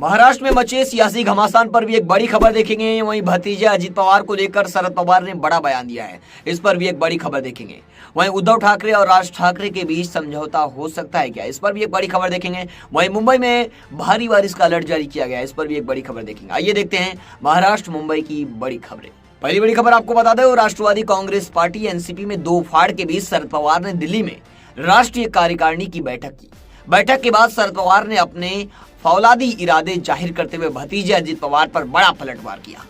महाराष्ट्र में मचे सियासी घमासान पर भी एक बड़ी खबर देखेंगे। वहीं भतीजे अजित पवार को लेकर शरद पवार ने बड़ा बयान दिया है, इस पर भी एक बड़ी खबर देखेंगे। वहीं उद्धव ठाकरे और राज ठाकरे के बीच समझौता हो सकता है क्या, इस पर भी एक बड़ी खबर देखेंगे। वहीं मुंबई में भारी बारिश का अलर्ट जारी किया गया है, इस पर भी एक बड़ी खबर देखेंगे। आइए देखते हैं महाराष्ट्र मुंबई की बड़ी खबरें। पहली बड़ी खबर आपको बता दें, राष्ट्रवादी कांग्रेस पार्टी एनसीपी में दो फाड़ के बीच शरद पवार ने दिल्ली में राष्ट्रीय कार्यकारिणी की बैठक की। बैठक के बाद शरद पवार ने अपने फौलादी इरादे जाहिर करते हुए भतीजे अजित पवार पर बड़ा पलटवार किया।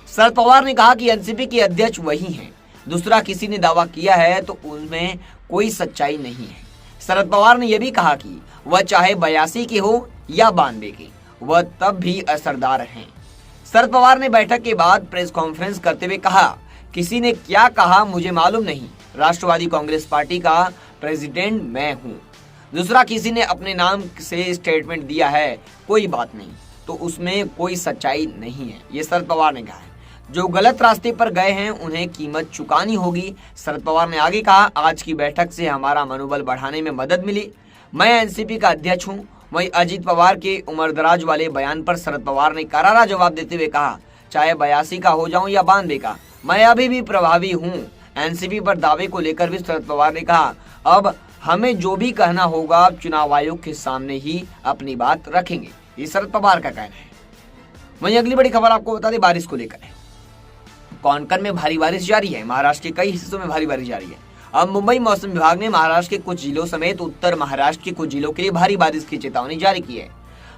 शरद पवार ने कहा कि एनसीपी के अध्यक्ष वही हैं, दूसरा किसी ने दावा किया है तो उनमें कोई सच्चाई नहीं है। शरद पवार ने यह भी कहा कि वह चाहे 82 के हो या 92 के, वह तब भी असरदार हैं। शरद पवार ने बैठक के बाद प्रेस कॉन्फ्रेंस करते हुए कहा, किसी ने क्या कहा मुझे मालूम नहीं, राष्ट्रवादी कांग्रेस पार्टी का प्रेसिडेंट मैं हूँ। दूसरा किसी ने अपने नाम से स्टेटमेंट दिया है, कोई बात नहीं, तो उसमें कोई सच्चाई नहीं है, ये शरद पवार ने कहा है। जो गलत रास्ते पर गए हैं उन्हें कीमत चुकानी होगी। शरद पवार ने आगे कहा, आज की बैठक से हमारा मनोबल बढ़ाने में मदद मिली। मैं एनसीपी का अध्यक्ष हूँ। वहीं अजित पवार के उम्रदराज वाले बयान पर शरद पवार ने करारा जवाब देते हुए कहा, चाहे 82 का हो जाऊं या 92 का, मैं अभी भी प्रभावी हूँ। एनसीपी पर दावे को लेकर भी शरद पवार ने कहा, अब हमें जो भी कहना होगा चुनाव आयोग के सामने ही अपनी बात रखेंगे, ये शरद पवार का कहना है। वहीं अगली बड़ी खबर आपको बता दें, बारिश को लेकर है। कोंकण में भारी बारिश जारी है, महाराष्ट्र के कई हिस्सों में भारी बारिश जारी है। अब मुंबई मौसम विभाग ने महाराष्ट्र के कुछ जिलों समेत उत्तर महाराष्ट्र के कुछ जिलों के लिए भारी बारिश की चेतावनी जारी की है।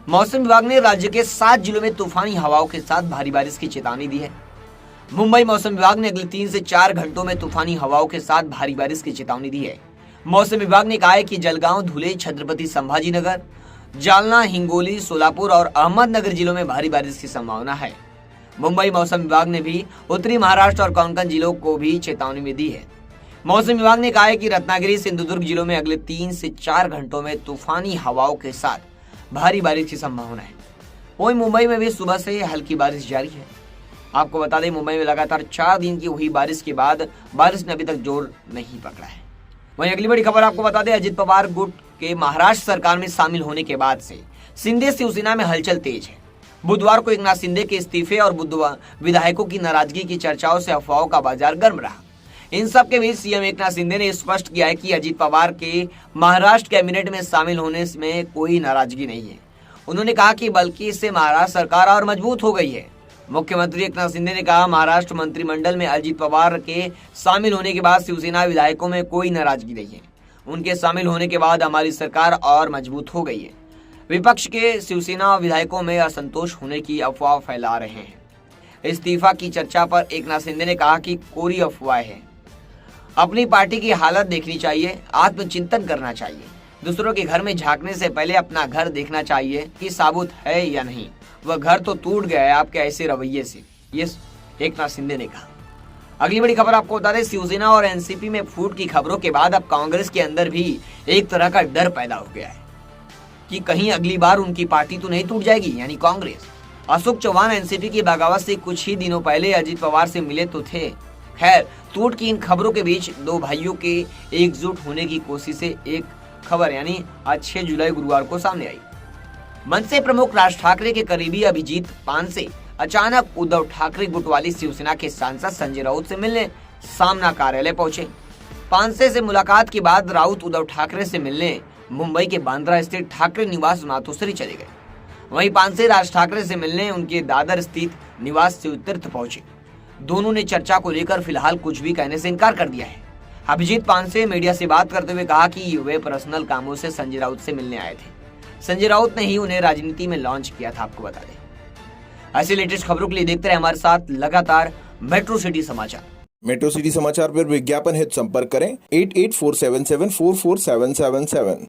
मौसम विभाग ने राज्य के 7 जिलों में तूफानी हवाओं के साथ भारी बारिश की चेतावनी दी है। मुंबई मौसम विभाग ने अगले 3 से 4 घंटों में तूफानी हवाओं के साथ भारी बारिश की चेतावनी दी है। मौसम विभाग ने कहा है कि जलगांव, धुले, छत्रपति संभाजीनगर, जालना, हिंगोली, सोलापुर और अहमदनगर जिलों में भारी बारिश की संभावना है। मुंबई मौसम विभाग ने भी उत्तरी महाराष्ट्र और कोंकण जिलों को भी चेतावनी में दी है। मौसम विभाग ने कहा है कि रत्नागिरी, सिंधुदुर्ग जिलों में अगले 3 से 4 घंटों में तूफानी हवाओं के साथ भारी बारिश की संभावना है। वहीं मुंबई में भी सुबह से हल्की बारिश जारी है। आपको बता दें, मुंबई में लगातार 4 दिन की हुई बारिश के बाद बारिश ने अभी तक जोर नहीं पकड़ा है। वहीं अगली बड़ी खबर आपको बता दें, अजित पवार गुट के महाराष्ट्र सरकार में शामिल होने के बाद से शिंदे शिवसेना में हलचल तेज है। बुधवार को एकनाथ शिंदे के इस्तीफे और विधायकों की नाराजगी की चर्चाओं से अफवाहों का बाजार गर्म रहा। इन सब के बीच सीएम एकनाथ शिंदे ने स्पष्ट किया है कि अजित पवार के महाराष्ट्र कैबिनेट में शामिल होने में कोई नाराजगी नहीं है। उन्होंने कहा कि बल्कि इससे महाराष्ट्र सरकार और मजबूत हो गई है। मुख्यमंत्री एकनाथ शिंदे ने कहा, महाराष्ट्र मंत्रिमंडल में अजित पवार के शामिल होने के बाद शिवसेना विधायकों में कोई नाराजगी नहीं है। उनके शामिल होने के बाद हमारी सरकार और मजबूत हो गई है। विपक्ष के शिवसेना विधायकों में असंतोष होने की अफवाह फैला रहे हैं। इस्तीफा की चर्चा पर एकनाथ शिंदे ने कहा कि कोरी अफवाह है। अपनी पार्टी की हालत देखनी चाहिए, आत्मचिंतन करना चाहिए। दूसरों के घर में झांकने से पहले अपना घर देखना चाहिए कि साबुत है या नहीं। वह घर तो टूट गया है आपके ऐसे रवैये से, ये एकनाथ शिंदे ने कहा। अगली बड़ी खबर आपको बता दें, शिवसेना और एनसीपी में फूट की खबरों के बाद अब कांग्रेस के अंदर भी एक तरह का डर पैदा हो गया है कि कहीं अगली बार उनकी पार्टी तो नहीं टूट जाएगी, यानी कांग्रेस। अशोक चौहान एनसीपी की बगावत से कुछ ही दिनों पहले अजित पवार से मिले तो थे। खैर, टूट की इन खबरों के बीच दो भाइयों के एकजुट होने की कोशिश से एक खबर यानी आज 6 जुलाई गुरुवार को सामने आई। मनसे प्रमुख राज ठाकरे के करीबी अभिजीत पानसे अचानक उद्धव ठाकरे गुट वाली शिवसेना के सांसद संजय राउत से मिलने सामना कार्यालय पहुंचे। पानसे से मुलाकात के बाद राउत उद्धव ठाकरे से मिलने मुंबई के बांद्रा स्थित ठाकरे निवास मातोश्री चले गए। वहीं पानसे राज ठाकरे से मिलने उनके दादर स्थित निवास शिवतीर्थ पहुंचे। दोनों ने चर्चा को लेकर फिलहाल कुछ भी कहने से इनकार कर दिया है। अभिजीत पानसे मीडिया से बात करते हुए कहा कि वे पर्सनल कामों से संजय राउत से मिलने आए थे। संजय राउत ने ही उन्हें राजनीति में लॉन्च किया था, आपको बता दें। ऐसी लेटेस्ट खबरों के लिए देखते रहे हमारे साथ लगातार मेट्रो सिटी समाचार। मेट्रो सिटी समाचार पर विज्ञापन हेतु संपर्क करें 8847744777।